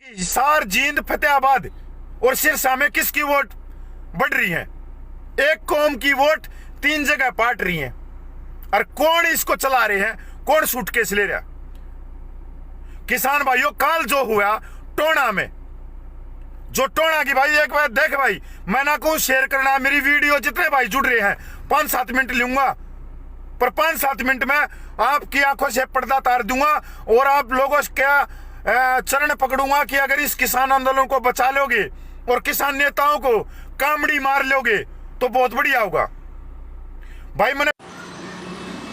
हिसार, जींद, फतेहाबाद और सिरसा में किसकी वोट बढ़ रही है? एक कौम की वोट 3 जगह बांट रही है। और कौन इसको चला रहे हैं? कौन सूटकेस ले रहा? किसान भाइयों, कल जो हुआ टोणा में, जो टोणा की भाई, एक बार देख भाई, मैं ना कहूं शेयर करना मेरी वीडियो, जितने भाई जुड़ रहे हैं 5-7 मिनट लूंगा, पर 5-7 मिनट में आपकी आंखों से पर्दा उतार दूंगा और आप लोगों के चरण पकड़ूंगा कि अगर इस किसान आंदोलन को बचा लोगे और किसान नेताओं को कामड़ी मार लोगे तो बहुत बढ़िया होगा। भाई मैंने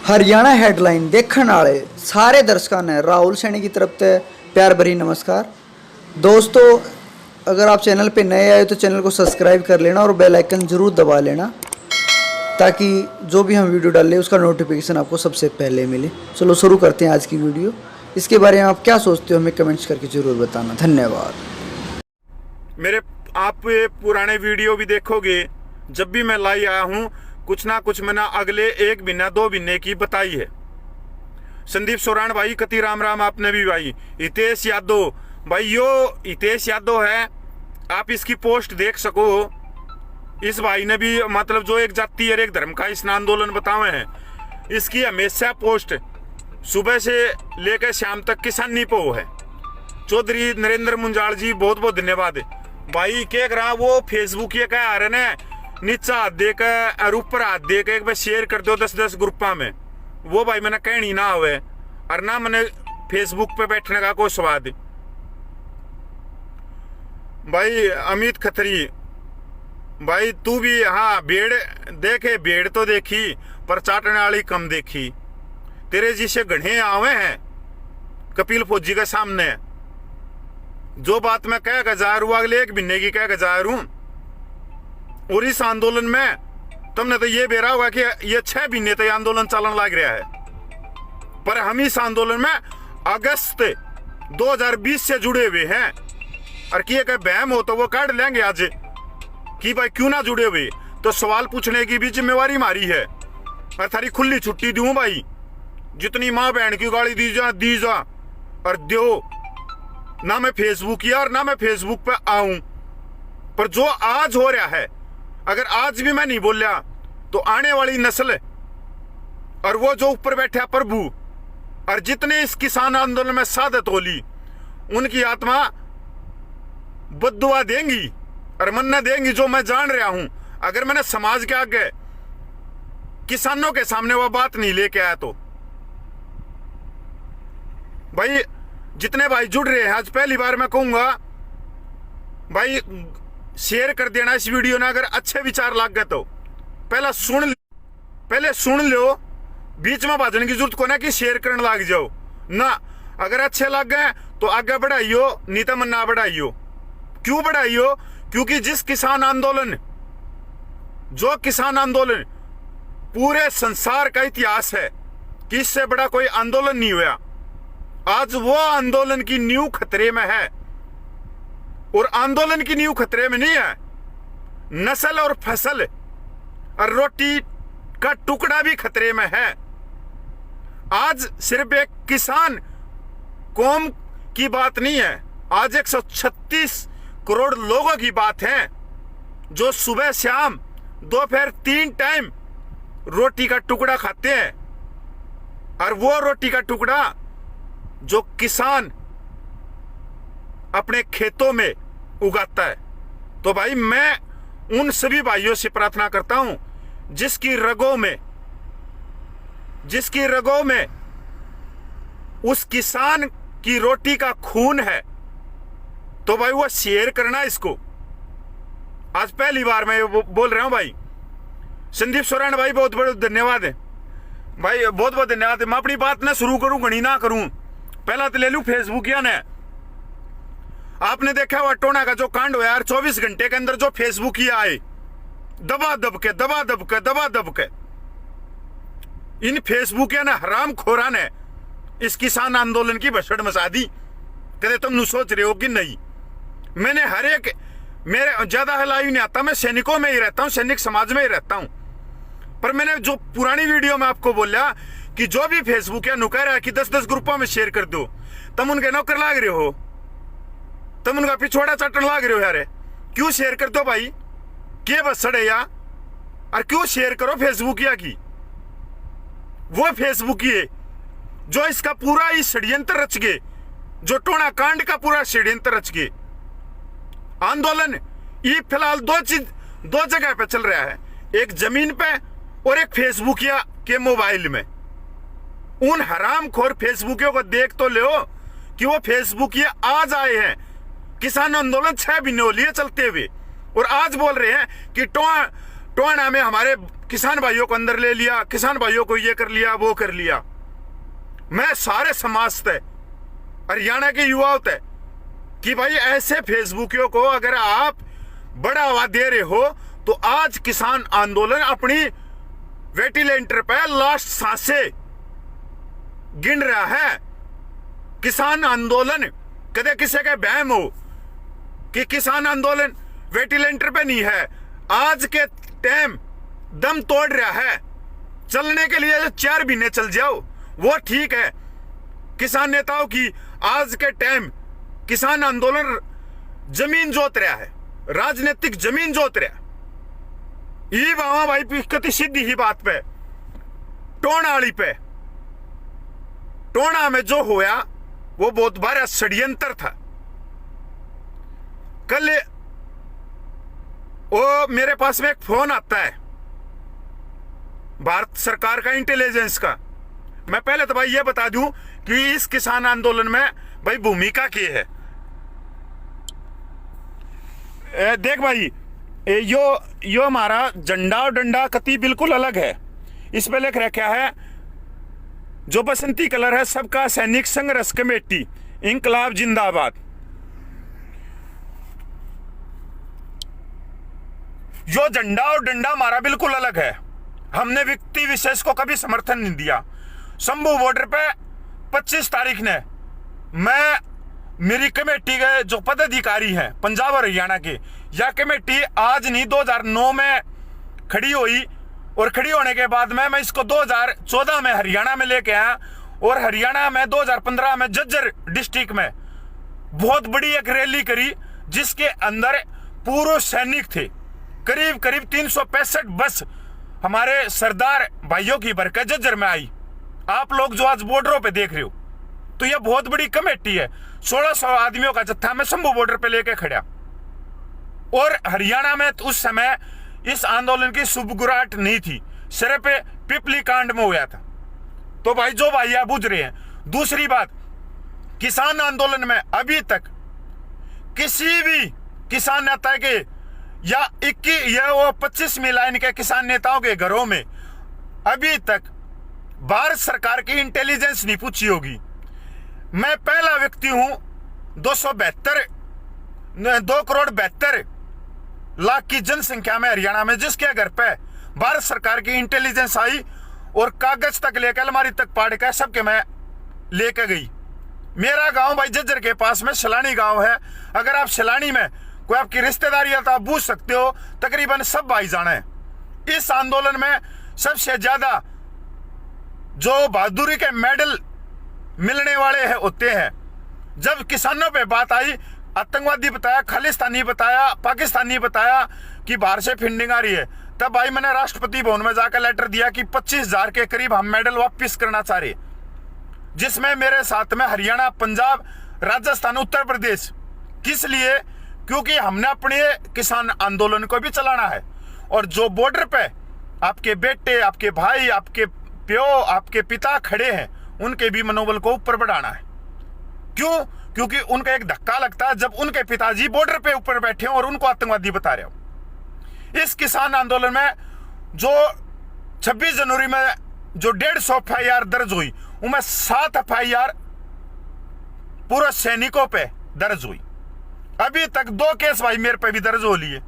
हरियाणा हेडलाइन देखने वाले सारे दर्शकों ने राहुल सैनी की तरफ से प्यार भरी नमस्कार। दोस्तों, अगर आप चैनल पे नए आए तो चैनल को सब्सक्राइब कर लेना और बेल आइकन जरूर दबा लेना, ताकि जो भी हम वीडियो डालें उसका नोटिफिकेशन आपको सबसे पहले मिले। चलो शुरू करते हैं आज की वीडियो। इसके बारे में आप क्या सोचते हो हमें कमेंट्स करके जरूर बताना। धन्यवाद। मेरे आप पुराने वीडियो भी देखोगे, जब भी मैं लाई आया हूं कुछ ना कुछ मैंने अगले 1 महीना 2 महीने की बताई है। संदीप सोरान भाई, कति राम राम आपने भी भाई। हितेश यादव भाई, यो हितेश यादव है, आप इसकी पोस्ट देख सको। इस भाई ने भी मतलब जो एक जाति और एक धर्म का इस आंदोलन बताए हैं, इसकी हमेशा पोस्ट सुबह से लेकर शाम तक किसानी पे है। चौधरी नरेंद्र मुंजाल जी, बहुत बहुत धन्यवाद भाई। क्या करा वो फेसबुक ये कह आ रहे ने, नीचा हाथ देकर और ऊपर हाथ देकर एक बार शेयर कर दो 10-10 ग्रुपा में। वो भाई मैंने कहनी ना हुए और ना मैंने फेसबुक पे बैठने का कोई स्वाद। भाई अमित खत्री भाई, तू भी हाँ भेड़ देखे, भेड़ तो देखी पर चाटने वाली कम देखी। तेरे जिसे गढ़े आवे हैं कपिल फौजी के सामने, जो बात मैं कह गजार हूं अगले 1 महीने की कह गजार हूं। और इस आंदोलन में तुमने तो ये बेरा होगा कि ये 6 महीने तो आंदोलन चलन लग रहा है, पर हम इस आंदोलन में अगस्त 2020 से जुड़े हुए हैं। और किए का बहम हो तो वो काट लेंगे आज कि भाई क्यों ना जुड़े हुए, तो सवाल पूछने की भी जिम्मेवारी हमारी है। और थारी खुली छुट्टी दूं भाई, जितनी माँ बहन की गाली दी जा और दो। ना मैं फेसबुक या और ना मैं फेसबुक पे आऊं, पर जो आज हो रहा है, अगर आज भी मैं नहीं बोलिया तो आने वाली नस्ल और वो जो ऊपर बैठा प्रभु और जितने इस किसान आंदोलन में सादत होली, उनकी आत्मा बद्दुआ देंगी और मन्ना देंगी, जो मैं जान रहा हूं। अगर मैंने समाज के आगे किसानों के सामने वो बात नहीं लेके आया तो भाई, जितने भाई जुड़ रहे हैं आज पहली बार मैं कहूंगा भाई शेयर कर देना इस वीडियो ने। अगर अच्छे विचार लग गए तो पहले सुन लो, बीच में भाजने की जरूरत को ना कि शेयर करने लग जाओ ना। अगर अच्छे लग गए तो आगे बढ़ाइयो, नहीं तो मन ना बढ़ाइयो। क्यों बढ़ाइयो? क्योंकि जिस किसान आंदोलन, जो किसान आंदोलन पूरे संसार का इतिहास है कि इससे बड़ा कोई आंदोलन नहीं हुआ, आज वो आंदोलन की नींव खतरे में है। और आंदोलन की नींव खतरे में नहीं है, नस्ल और फसल और रोटी का टुकड़ा भी खतरे में है। आज सिर्फ एक किसान कौम की बात नहीं है, आज 136 करोड़ लोगों की बात है, जो सुबह शाम दोपहर 3 टाइम रोटी का टुकड़ा खाते हैं। और वो रोटी का टुकड़ा जो किसान अपने खेतों में उगाता है। तो भाई मैं उन सभी भाइयों से प्रार्थना करता हूं जिसकी रगों में उस किसान की रोटी का खून है, तो भाई वो शेयर करना इसको। आज पहली बार मैं बोल रहा हूं भाई। संदीप सोरेन भाई, बहुत बहुत धन्यवाद है भाई, बहुत बहुत धन्यवाद है। मैं अपनी बात ना शुरू करूं, गणी ना करूं, पहला तो ले लू फेसबुक या ने। आपने देखा हुआ टोना का जो कांड हुआ यार, 24 घंटे के अंदर जो फेसबुक ही आए, दबा दब के इन फेसबुक या ना हराम खोरा ने इस किसान आंदोलन की भसड़ मचा दी। कहते तुम सोच रहे हो कि नहीं, मैंने हर एक, मेरे ज्यादा हलाई नहीं आता, मैं सैनिकों में ही रहता हूं, सैनिक समाज में ही रहता हूं। पर मैंने जो पुरानी वीडियो में आपको बोला कि जो भी फेसबुक या नु कह रहा है कि 10-10 ग्रुपों में शेयर कर दो, तुम उनके नौकर लाग रहे हो, तुम उनका पिछवाड़ा चटन लाग रहे हो यार। क्यों शेयर कर दो भाई, के बस सड़े या, और क्यों शेयर करो फेसबुक या की। वो फेसबुक ही है जो इसका पूरा ही षड्यंत्र रच गए, जो टोना कांड का पूरा षड्यंत्र रच गए। आंदोलन ये फिलहाल दो जगह पे चल रहा है, एक जमीन पे और एक फेसबुकिया के मोबाइल में। उन हरामखोर फेसबुकियों को देख तो लो कि वो फेसबुकिया आज आए हैं, किसान आंदोलन 6 महीने हो लिए चलते हुए, और आज बोल रहे हैं कि टोना में हमारे किसान भाइयों को अंदर ले लिया, किसान भाइयों को ये कर लिया वो कर लिया। मैं सारे समाज तय, हरियाणा के युवाओं तय कि भाई ऐसे फेसबुकियों को अगर आप बढ़ावा दे रहे हो तो आज किसान आंदोलन अपनी वेंटिलेटर पे लास्ट सांसें गिन रहा है। किसान आंदोलन कदे किसी का बहम हो कि किसान आंदोलन वेंटिलेटर पे नहीं है, आज के टाइम दम तोड़ रहा है। चलने के लिए जो 4 महीने चल जाओ वो ठीक है। किसान नेताओं की आज के टाइम किसान आंदोलन जमीन जोत रहा है, राजनीतिक जमीन जोत रहा है। ये बाबा भाई कति सीधी ही बात पे टोनाली पे, टोना में जो होया वो बहुत बड़ा षड्यंत्र था। कल वो मेरे पास में एक फोन आता है भारत सरकार का इंटेलिजेंस का। मैं पहले तो भाई ये बता दूं कि इस किसान आंदोलन में भाई भूमिका की है। देख भाई, यो हमारा झंडा और डंडा कति बिल्कुल अलग है। इस पे लिख रखा है जो बसंती कलर है, सबका सैनिक संघर्ष कमेटी इंकलाब जिंदाबाद। जो झंडा और डंडा हमारा बिल्कुल अलग है। हमने व्यक्ति विशेष को कभी समर्थन नहीं दिया। शंभू बॉर्डर पे 25 तारीख ने मैं, मेरी कमेटी के जो पदाधिकारी हैं पंजाब और हरियाणा के, यह कमेटी आज नहीं 2009 में खड़ी हुई, और खड़ी होने के बाद में मैं इसको 2014 में हरियाणा में लेके आया, और हरियाणा में 2015 में झज्जर डिस्ट्रिक्ट में बहुत बड़ी एक रैली करी जिसके अंदर पूर्व सैनिक थे। करीब करीब 365 बस हमारे सरदार भाइयों की भरकर झज्जर में आई। आप लोग जो आज बॉर्डरों पे देख रहे हो, तो यह बहुत बड़ी कमेटी है। 1600 आदमियों का जत्था में शंभू बॉर्डर पे लेके खड़ा। और हरियाणा में उस समय इस आंदोलन की सुबगुराहट नहीं थी, सिर्फ पिपली कांड में हुआ था। तो भाई जो भाई आप बुझ रहे हैं। दूसरी बात, किसान आंदोलन में अभी तक किसी भी किसान नेता के या 25वीं लाइन के किसान नेताओं के घरों में अभी तक भारत सरकार की इंटेलिजेंस नहीं पूछी होगी। मैं पहला व्यक्ति हूं 2 करोड़ 72 लाख की जनसंख्या में हरियाणा में जिसके घर पे भारत सरकार की इंटेलिजेंस आई और कागज तक लेकर अलमारी तक पाड़ कर सबके मैं लेकर गई। मेरा गांव भाई झज्जर के पास में शिलानी गांव है। अगर आप शिलानी में कोई आपकी रिश्तेदारी है तो आप पूछ सकते हो, तकरीबन सब भाईजान है। इस आंदोलन में सबसे ज्यादा जो बहादुरी के मेडल मिलने वाले हैं होते हैं। जब किसानों पे बात आई, आतंकवादी बताया, खालिस्तानी बताया, पाकिस्तानी बताया कि बाहर से फंडिंग आ रही है, तब भाई मैंने राष्ट्रपति भवन में जाकर लेटर दिया कि 25,000 के करीब हम मेडल वापस करना चाह रहे, जिसमें मेरे साथ में हरियाणा, पंजाब, राजस्थान, उत्तर प्रदेश। किस लिए? क्योंकि हमने अपने किसान आंदोलन को भी चलाना है, और जो बॉर्डर पे आपके बेटे, आपके भाई, आपके प्यो, आपके पिता खड़े हैं, उनके भी मनोबल को ऊपर बढ़ाना है। क्यों? क्योंकि उनका एक धक्का लगता है जब उनके पिताजी बॉर्डर पे ऊपर बैठे हो और उनको आतंकवादी बता रहे हो। इस किसान आंदोलन में जो 26 जनवरी में जो 150 FIR दर्ज हुई, उनमें 7 FIR पूर्व सैनिकों पे दर्ज हुई। अभी तक 2 केस भाई मेरे पे भी दर्ज हो लिए।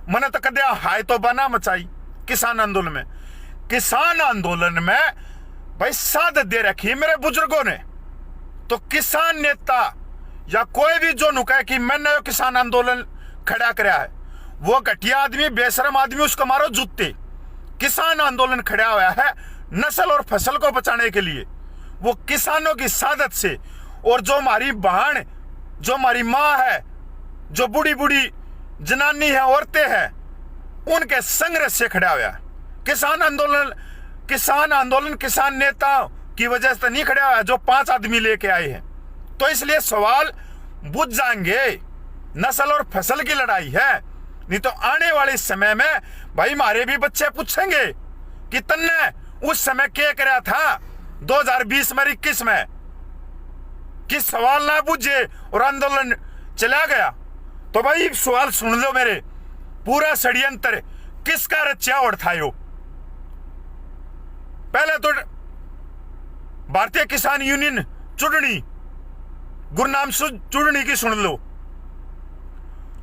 मैंने तो कदे हाय तो बना मचाई किसान आंदोलन में। किसान आंदोलन में भाई सादत दे रखी है मेरे बुजुर्गों ने। तो किसान नेता या कोई भी जो नुका है कि मैंने किसान आंदोलन खड़ा कराया है, वो घटिया आदमी, बेशरम आदमी, उसको मारो जूते। किसान आंदोलन खड़ा हुआ है नस्ल और फसल को बचाने के लिए, वो किसानों की सादत से। और जो हमारी बहन, जो हमारी माँ है, जो बूढ़ी बूढ़ी जनानी है, औरतें हैं, उनके संघर्ष से खड़ा हुआ। किसान आंदोलन किसान नेताओं की वजह से नहीं खड़ा हुआ, जो 5 आदमी लेके आए हैं। तो इसलिए सवाल बुझ जाएंगे। नस्ल और फसल की लड़ाई है, नहीं तो आने वाले समय में भाई हमारे भी बच्चे पूछेंगे कि तन्ने उस समय क्या कराया था 2020 में 21 में, कि सवाल ना पूछे और आंदोलन चला गया। तो भाई सवाल सुन लो मेरे, पूरा षड्यंत्र किसका रचा और था यो? पहले तो भारतीय किसान यूनियन चुड़नी, गुरनाम चुड़नी की सुन लो।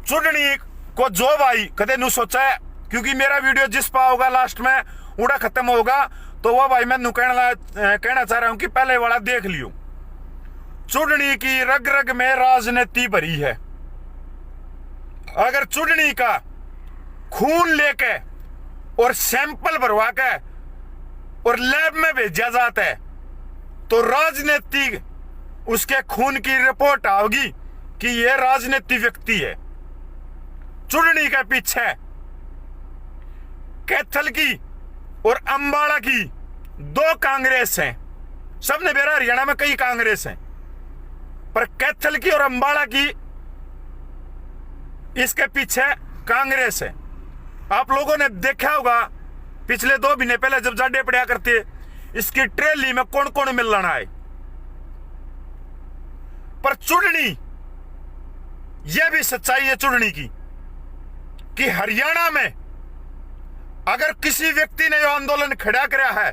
चुड़नी को जो भाई कदे नु सोचा है, क्योंकि मेरा वीडियो जिस पा होगा लास्ट में उड़ा खत्म होगा, तो वो भाई मैं कहना चाह रहा हूं कि पहले वाला देख लियो। चुड़नी की रग रग में राजनीति भरी है। अगर चुड़नी का खून लेके और सैंपल भरवा के और लैब में भेजा जाता है, तो राजनीति उसके खून की रिपोर्ट आओगी कि यह राजनीति व्यक्ति है। चुड़नी के पीछे कैथल की और अंबाला की 2 कांग्रेस हैं। सबने बेरा हरियाणा में कई कांग्रेस हैं, पर कैथल की और अंबाला की इसके पीछे कांग्रेस है। आप लोगों ने देखा होगा पिछले 2 महीने पहले जब जाडे पड़ा करते, इसकी ट्रेली में कौन कौन मिलना है। पर चुड़नी, यह भी सच्चाई है चुड़नी की कि हरियाणा में अगर किसी व्यक्ति ने यह आंदोलन खड़ा कराया है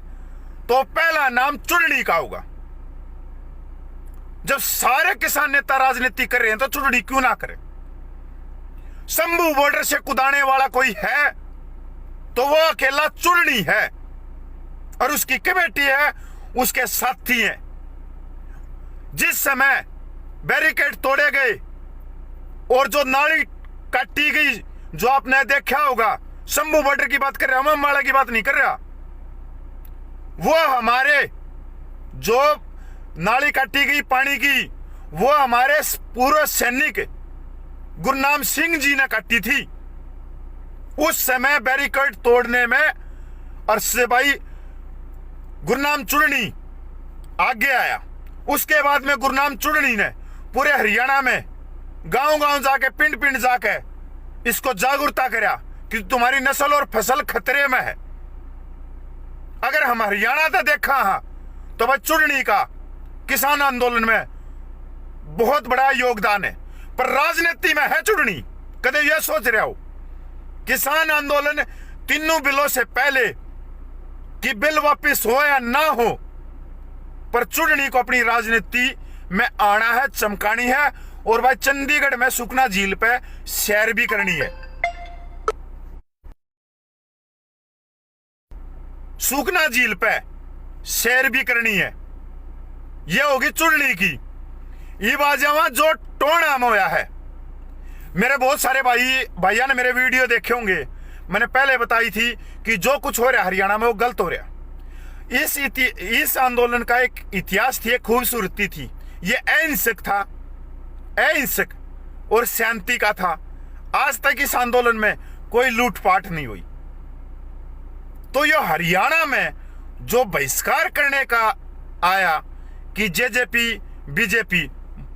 तो पहला नाम चुड़नी का होगा। जब सारे किसान नेता राजनीति कर रहे हैं तो चुड़नी क्यों ना करे? शंभू बॉर्डर से कुदाने वाला कोई है तो वो अकेला चुड़नी है, और उसकी कमेटी है, उसके साथी हैं। जिस समय बैरिकेड तोड़े गए और जो नाली काटी गई, जो आपने देखा होगा, शंभू बॉर्डर की बात कर रहा हूं, अम्बाला की बात नहीं कर रहा। वो हमारे जो नाली काटी गई पानी की, वो हमारे पूर्व सैनिक गुरनाम सिंह जी ने काटी थी। उस समय बैरिकेड तोड़ने में और से भाई गुरनाम चुड़नी आगे आया। उसके बाद में गुरनाम चुड़नी ने पूरे हरियाणा में गांव गांव जाके, पिंड पिंड जाके इसको जागरूकता करा कि तुम्हारी नस्ल और फसल खतरे में है। अगर हम हरियाणा तो देखा हाँ, तो भाई चुड़नी का किसान आंदोलन में बहुत बड़ा योगदान है। पर राजनीति में है चुड़नी? कदे यह सोच रहे हो किसान आंदोलन तीनों बिलों से पहले कि बिल वापस हो या ना हो, पर चुड़नी को अपनी राजनीति में आना है, चमकानी है, और भाई चंडीगढ़ में सुखना झील पे सैर भी करनी है। सुखना झील पे सैर भी करनी है। यह होगी चुड़नी की। ये बाजावा जो टोना होया है, मेरे बहुत सारे भैया ने मेरे वीडियो देखे होंगे। मैंने पहले बताई थी कि जो कुछ हो रहा हरियाणा में वो गलत हो रहा। इस आंदोलन का एक इतिहास थी, एक खूबसूरती थी। ये अहिंसक था, अहिंसक और शांति का था। आज तक इस आंदोलन में कोई लूटपाट नहीं हुई। तो ये हरियाणा में जो बहिष्कार करने का आया कि जेजेपी बीजेपी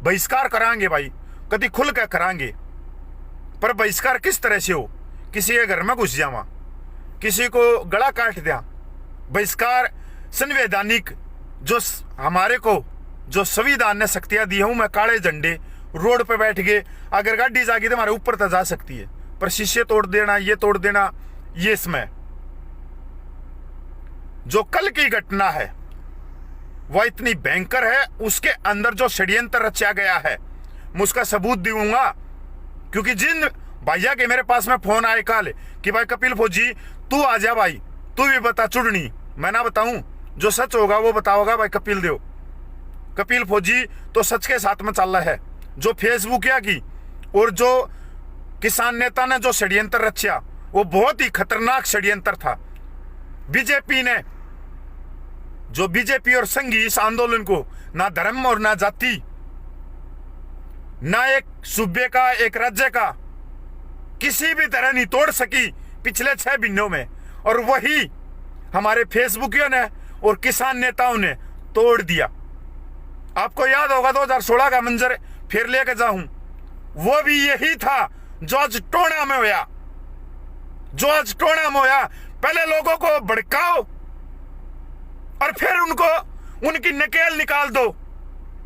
बहिष्कार कराएंगे, भाई कभी खुल कर कराएंगे, पर बहिष्कार किस तरह से हो? किसी के घर में घुस जावा, किसी को गला काट दिया। बहिष्कार संवैधानिक जो हमारे को जो संविधान ने शक्तियां दी हूं, मैं काले झंडे रोड पे बैठ गए, अगर गाड़ी जागी तो हमारे ऊपर तो जा सकती है, पर शीशे तोड़ देना, ये तोड़ देना, ये इसमें जो कल की घटना है वह इतनी भयंकर है। उसके अंदर जो षड्यंत्र रचा गया है मैं उसका सबूत दूंगा, क्योंकि जिन भैया के मेरे पास में फोन आए कल कि भाई कपिल फौजी तू आ जा, भाई तू भी बता चुड़नी, मैं ना बताऊं, जो सच होगा वो बताओगा भाई कपिल देव। कपिल फौजी तो सच के साथ में चल रहा है। जो फेसबुक या की और जो किसान नेता ने जो षड्यंत्र रचा वो बहुत ही खतरनाक षड्यंत्र था। बीजेपी ने, जो बीजेपी और संघी इस आंदोलन को ना धर्म और ना जाति ना एक सूबे का, एक राज्य का किसी भी तरह नहीं तोड़ सकी पिछले 6 महीनों में। और वही हमारे फेसबुकियों ने और किसान नेताओं ने तोड़ दिया। आपको याद होगा 2016 का मंजर फिर लेकर जाऊं, वो भी यही था जो आज टोणा में होया, जो आज टोणा में होया। पहले लोगों को भड़काओ और फिर उनको उनकी नकेल निकाल दो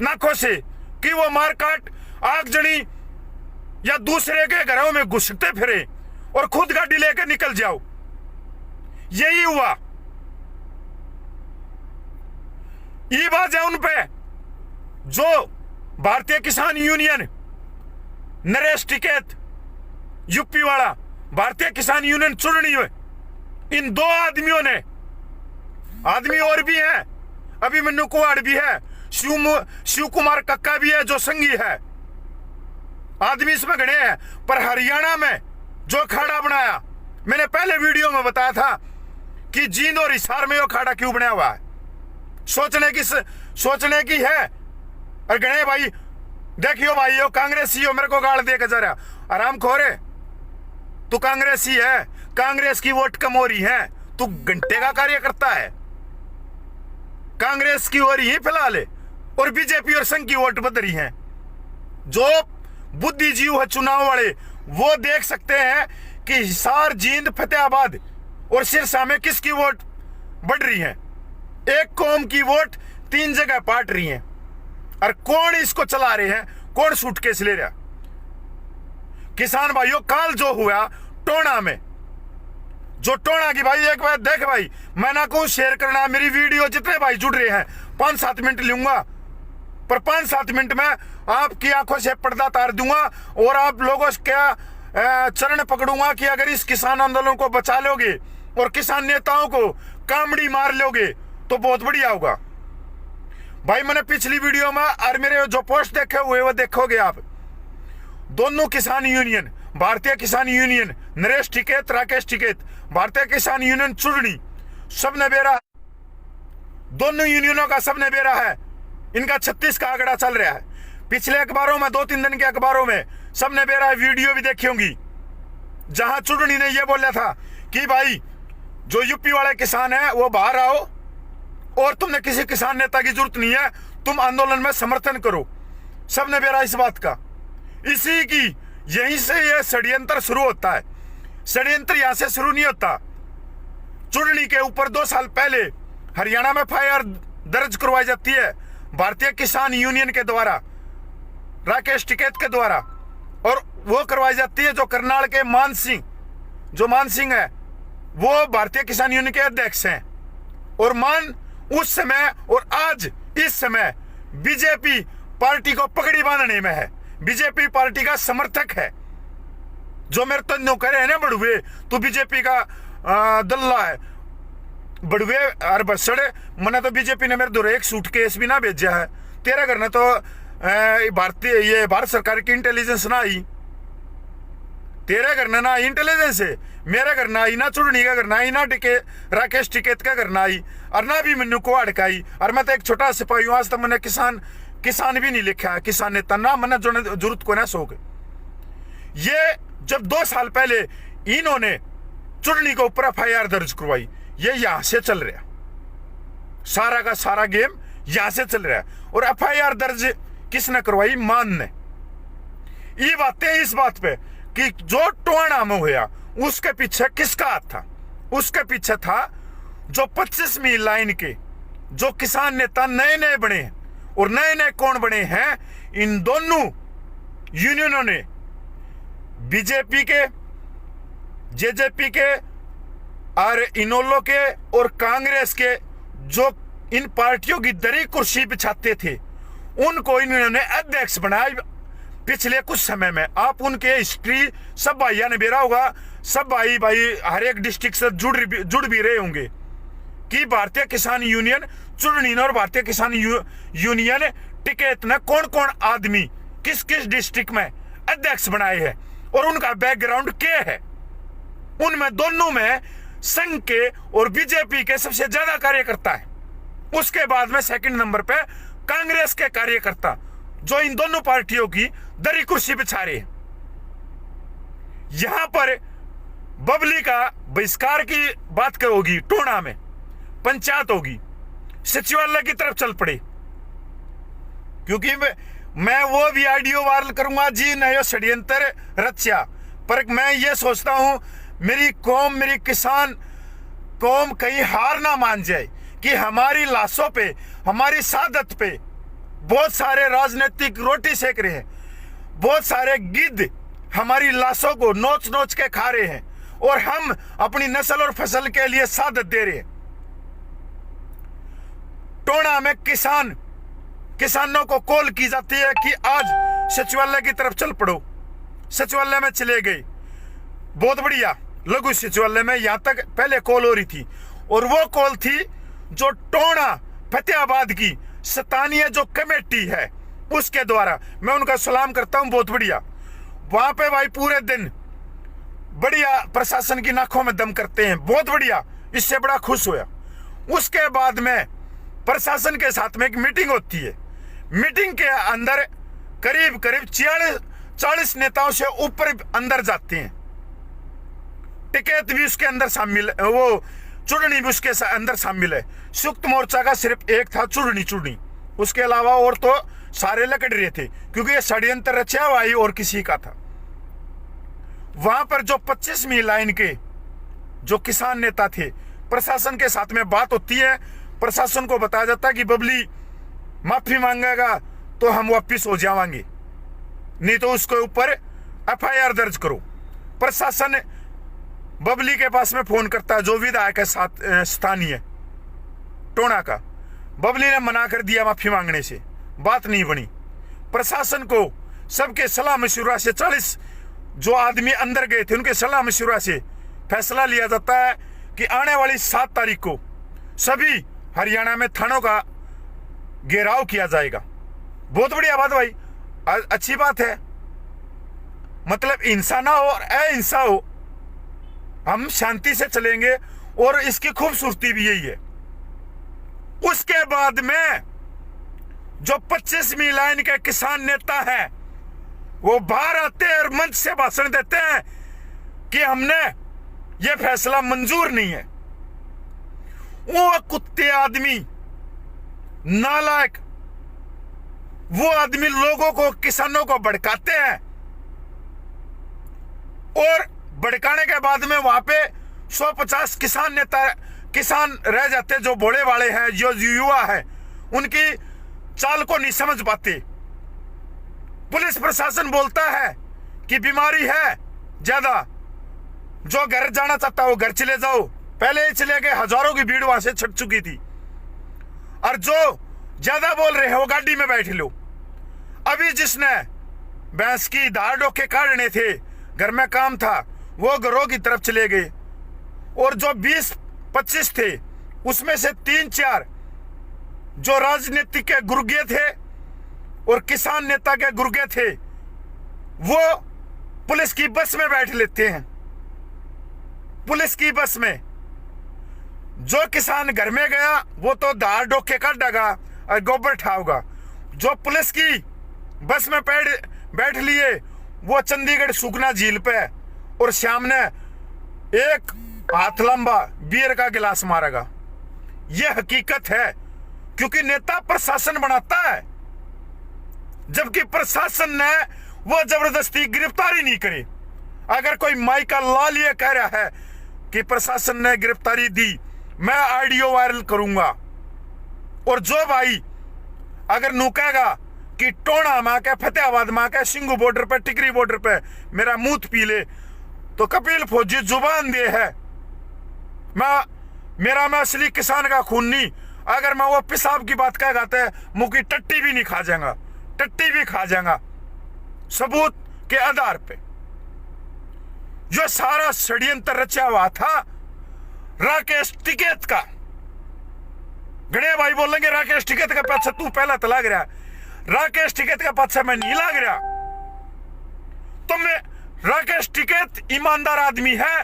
नाकों से कि वो मारकाट आगजनी या दूसरे के घरों में घुसते फिरे और खुद गाड़ी लेकर निकल जाओ। यही हुआ। ये बात है उन पे जो भारतीय किसान यूनियन, नरेश टिकैत यूपी वाला, भारतीय किसान यूनियन चुननी हुए, इन 2 आदमियों ने, आदमी और भी हैं, अभिमन्यु कुमार भी है, शिव कुमार कक्का भी है जो संघी है, आदमी इसमें गणे हैं। पर हरियाणा में जो अखाड़ा बनाया, मैंने पहले वीडियो में बताया था कि जींद और हिसार में वो अखाड़ा क्यों बनाया हुआ है, सोचने की है। और गणे भाई देखियो भाई, यो कांग्रेसी हो, मेरे को गाल दे के जा रहा, आराम खोरे, तू कांग्रेसी है, कांग्रेस की वोट कम हो रही है, तू घंटे का कार्य करता है, कांग्रेस की हो रही है फिलहाल, और बीजेपी और संघ की वोट बद रही है। जो बुद्धिजीव है चुनाव वाले वो देख सकते हैं कि हिसार, जींद, फतेहाबाद और सिरसा में किसकी वोट बढ़ रही है। एक कौम की वोट 3 जगह बांट रही है। और कौन इसको चला रहे हैं, कौन सूटकेस ले रहा। किसान भाइयों, काल जो हुआ टोणा में, जो टोणा की भाई, एक बार देख भाई, मैं ना कहूं शेयर करना, मेरी वीडियो जितने भाई जुड़ रहे हैं 5-7 मिनट लूंगा, पर 5-7 मिनट में आपकी आंखों से पर्दा उतार दूंगा और आप लोगों से क्या चरण पकड़ूंगा कि अगर इस किसान आंदोलन को बचा लोगे और किसान नेताओं को कामड़ी मार लोगे तो बहुत बढ़िया होगा। भाई मैंने पिछली वीडियो में और मेरे जो पोस्ट देखे हुए वो देखोगे आप, दोनों किसान यूनियन, भारतीय किसान यूनियन नरेश टिकैत, राकेश टिकैत, भारतीय किसान यूनियन चुरनी, सबने बेरा, दोनों यूनियनों का सबने बेरा है। इनका 36 का आंकड़ा चल रहा है। पिछले अखबारों में, 2-3 दिन के अखबारों में सबने बेरा वीडियो भी देखी होंगी, जहां चुरनी ने यह बोला था कि भाई जो यूपी वाले किसान है वो बाहर आओ और तुमने किसी किसान नेता की जरूरत नहीं है, तुम आंदोलन में समर्थन करो। सबने बेरा इस बात का। इसी की यहीं से यह षड्यंत्र शुरू होता है। षड्यंत्र यहां से शुरू नहीं होता। चुरनी के ऊपर 2 साल पहले हरियाणा में एफआईआर दर्ज करवाई जाती है भारतीय किसान यूनियन के द्वारा, राकेश टिकैत के द्वारा, और वो करवाई जाती है जो करनाल के मान सिंह है, वो भारतीय किसान यूनियन के अध्यक्ष हैं। और मान उस समय और आज इस समय बीजेपी पार्टी को पकड़ी बांधने में है, बीजेपी पार्टी का समर्थक है। जो मेरे तो करे है ना बड़ुए, तू बीजेपी का दल्ला है, बड़ुए और बसड़े, मैंने तो बीजेपी ने मेरे दो एक सूटकेस भी ना भेजा है। तेरा घर ने तो भारत सरकार की इंटेलिजेंस ना आई, तेरे घर ने ना आई इंटेलिजेंस है, मेरे घर ना आई, ना चुड़नी का घर ना आई, ना राकेश टिकैत का घर ना आई, और ना भी मैनू को अड़काई। और मैं तो एक छोटा सिपाही हूं, आज तक मैंने किसान भी नहीं लिखा है, किसान नेता ना, मैंने जो जरूरत को ना सोच। ये जब 2 साल पहले इन्होंने चुड़नी के ऊपर एफआईआर दर्ज करवाई, ये यहां से चल रहा, सारा का सारा गेम यहां से चल रहा है। और एफआईआर दर्ज किसने करवाई? मान ने। ये बातें इस बात पे कि जो टोणा में हुआ उसके पीछे किसका हाथ था? उसके पीछे था जो 25वीं लाइन के जो किसान नेता नए नए बने हैं। और नए नए कौन बने हैं? इन दोनों यूनियनों ने, बीजेपी के, जेजेपी के और इनोलो के और कांग्रेस के, जो इन पार्टियों की दरी कुर्सी बिछाते थे, उनको इन्होंने अध्यक्ष बनाया पिछले कुछ समय में। आप उनके हिस्ट्री सब भाइयों ने बेरा होगा, सब भाई हर एक डिस्ट्रिक्ट से जुड़ भी रहे होंगे कि भारतीय किसान यूनियन चुड़नी और भारतीय किसान यूनियन टिकैत ने कौन कौन आदमी किस किस डिस्ट्रिक्ट में अध्यक्ष बनाए हैं और उनका बैकग्राउंड क्या है। उनमें दोनों में संघ के और बीजेपी के सबसे ज्यादा कार्यकर्ता है। उसके बाद में सेकंड नंबर पे कांग्रेस के कार्यकर्ता, जो इन दोनों पार्टियों की दरी कुर्सी बिछा रहे हैं। यहां पर बबली का बहिष्कार की बात होगी, टोणा में पंचायत होगी, सचिवालय की तरफ चल पड़े। क्योंकि मैं वो भी ऑडियो वायरल करूंगा जी नया षड्यंत्र रचा, पर मैं ये सोचता हूं मेरी कौम, मेरी किसान कौम कहीं हार ना मान जाए कि हमारी लाशों पे, हमारी शहादत पे बहुत सारे राजनीतिक रोटी सेक रहे हैं, बहुत सारे गिद्ध हमारी लाशों को नोच नोच के खा रहे हैं, और हम अपनी नस्ल और फसल के लिए शहादत दे रहे हैं। टोणा में किसानों को कॉल की जाती है कि आज सचिवालय की तरफ चल पड़ो। सचिवालय में चले गए, बहुत बढ़िया, लघु सचिवालय में यहां तक पहले कॉल हो रही थी, और वो कॉल थी जो टोणा फतेहाबाद की स्थानीय जो कमेटी है उसके द्वारा। मैं उनका सलाम करता हूं, बहुत बढ़िया। वहां पे भाई पूरे दिन बढ़िया प्रशासन की नाकों में दम करते हैं, बहुत बढ़िया, इससे बड़ा खुश हुआ। उसके बाद में प्रशासन के साथ में एक मीटिंग होती है। मीटिंग के अंदर करीब 40 नेताओं से ऊपर अंदर जाते हैं। टिकैत भी उसके अंदर शामिल, वो चुड़नी भी उसके अंदर शामिल है। संयुक्त मोर्चा का सिर्फ एक था चुड़नी, उसके अलावा और तो सारे लकड़ रहे थे, क्योंकि ये षड्यंत्र रचा हुआ ही और किसी का था। वहां पर जो 25वीं लाइन के जो किसान नेता थे, प्रशासन के साथ में बात होती है। प्रशासन को बताया जाता है कि बबली माफी मांगेगा तो हम वापिस हो जाएंगे, नहीं तो उसके ऊपर FIR दर्ज करो। प्रशासन बबली के पास में फोन करता है, जो विधायक है स्थानीय टोणा का। बबली ने मना कर दिया माफी मांगने से, बात नहीं बनी। प्रशासन को सबके सलाह मशुरा से 40 जो आदमी अंदर गए थे उनके सलाह मशुरा से फैसला लिया जाता है कि आने वाली 7 तारीख को सभी हरियाणा में थानों का घेराव किया जाएगा। बहुत बढ़िया बात भाई, अच्छी बात है। मतलब हिंसा ना हो और अहिंसा हो, हम शांति से चलेंगे, और इसकी खूबसूरती भी यही है। उसके बाद में जो 25वीं लाइन के किसान नेता हैं वो बाहर आते हैं और मंच से भाषण देते हैं कि हमने ये फैसला मंजूर नहीं है। वो कुत्ते आदमी, नालायक, वो आदमी लोगों को, किसानों को भड़काते हैं, और भड़काने के बाद में वहां पे 150 किसान रह जाते, जो भोले वाले हैं, जो युवा है, उनकी चाल को नहीं समझ पाते। पुलिस प्रशासन बोलता है कि बीमारी है ज्यादा, जो घर जाना चाहता है वो घर चले जाओ। पहले ही चले गए, हजारों की भीड़ वहां से छट चुकी थी, और जो ज्यादा बोल रहे हैं वो गाड़ी में बैठ लो। अभी जिसने भैंस की धार डोके काटने थे, घर में काम था, वो घरों की तरफ चले गए, और जो 20-25 थे उसमें से 3-4 जो राजनीतिक के गुर्गे थे और किसान नेता के गुर्गे थे, वो पुलिस की बस में बैठ लेते हैं। पुलिस की बस में जो किसान घर में गया वो तो धार डोके काट देगा और गोबर ठाओगा। जो पुलिस की बस में बैठ लिए वो चंडीगढ़ सुखना झील पे, और सामने एक हाथ लंबा बियर का गिलास मारेगा। यह हकीकत है, क्योंकि नेता प्रशासन बनाता है, जबकि प्रशासन ने वो जबरदस्ती गिरफ्तारी नहीं करी। अगर कोई माइका लाल ये कह रहा है कि प्रशासन ने गिरफ्तारी दी, मैं ऑडियो वायरल करूंगा। और जो भाई अगर नुकेगा कि टोणा मां के, फतेहाबाद मां के, सिंगू बॉर्डर पे, टिकरी बॉर्डर पे मेरा मूत पी ले, तो कपिल फौजी जुबान दे है, मैं असली किसान का खून नहीं। अगर मैं वो पेशाब की बात कहेगा तो मुंह की टट्टी भी नहीं खा जाऊंगा, टट्टी भी खा जाऊंगा सबूत के आधार पे। जो सारा षड्यंत्र रचा हुआ था राकेश टिकैत का, गणे भाई बोलेंगे राकेश टिकैत का पीछे तू पहला तो लग रहा, राकेश टिकैत का पीछे मैं नहीं लग रहा। तो मैं राकेश टिकैत ईमानदार आदमी है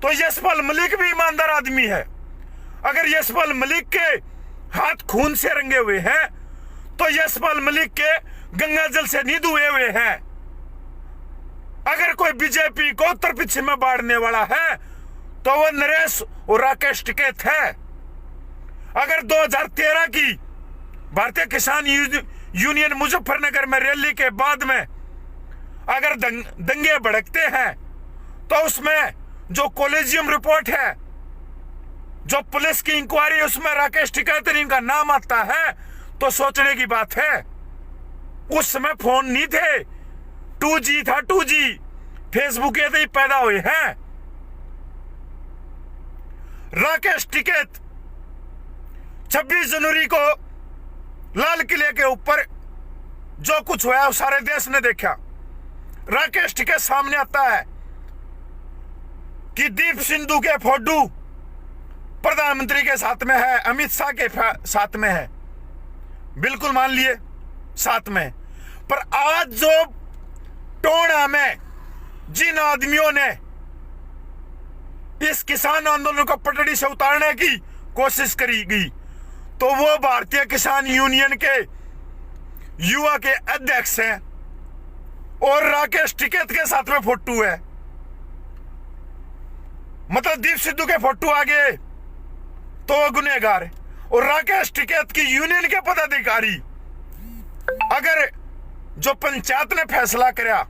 तो यशपाल मलिक भी ईमानदार आदमी है। अगर यशपाल मलिक के हाथ खून से रंगे हुए हैं तो यशपाल मलिक के गंगा जल से नहीं धुए हुए हैं। अगर कोई बीजेपी को उत्तर पश्चिम में बांटने वाला है तो वो नरेश और राकेश टिकैत है। अगर 2013 की भारतीय किसान यूनियन मुजफ्फरनगर में रैली के बाद में अगर दंगे भड़कते हैं तो उसमें जो कॉलेजियम रिपोर्ट है, जो पुलिस की इंक्वायरी, उसमें राकेश टिकैत का नाम आता है तो सोचने की बात है। उस समय फोन नहीं थे, 2G था, 2G, फेसबुक ये ही पैदा हुए हैं। राकेश टिकैत 26 जनवरी को लाल किले के ऊपर जो कुछ हुआ सारे देश ने देखा। राकेश टिकैत सामने आता है कि दीप सिंधु के फोटो प्रधानमंत्री के साथ में है, अमित शाह के साथ में है, बिल्कुल मान लिए साथ में। पर आज जो टोणा में जिन आदमियों ने इस किसान आंदोलन को पटड़ी से उतारने की कोशिश करी गई तो वो भारतीय किसान यूनियन के युवा के अध्यक्ष हैं और राकेश टिकैत के साथ में फोटो है। मतलब दीप सिद्धू के फोटो आगे तो वो गुनहगार है और राकेश टिकैत की यूनियन के पदाधिकारी। अगर जो पंचायत ने फैसला कराया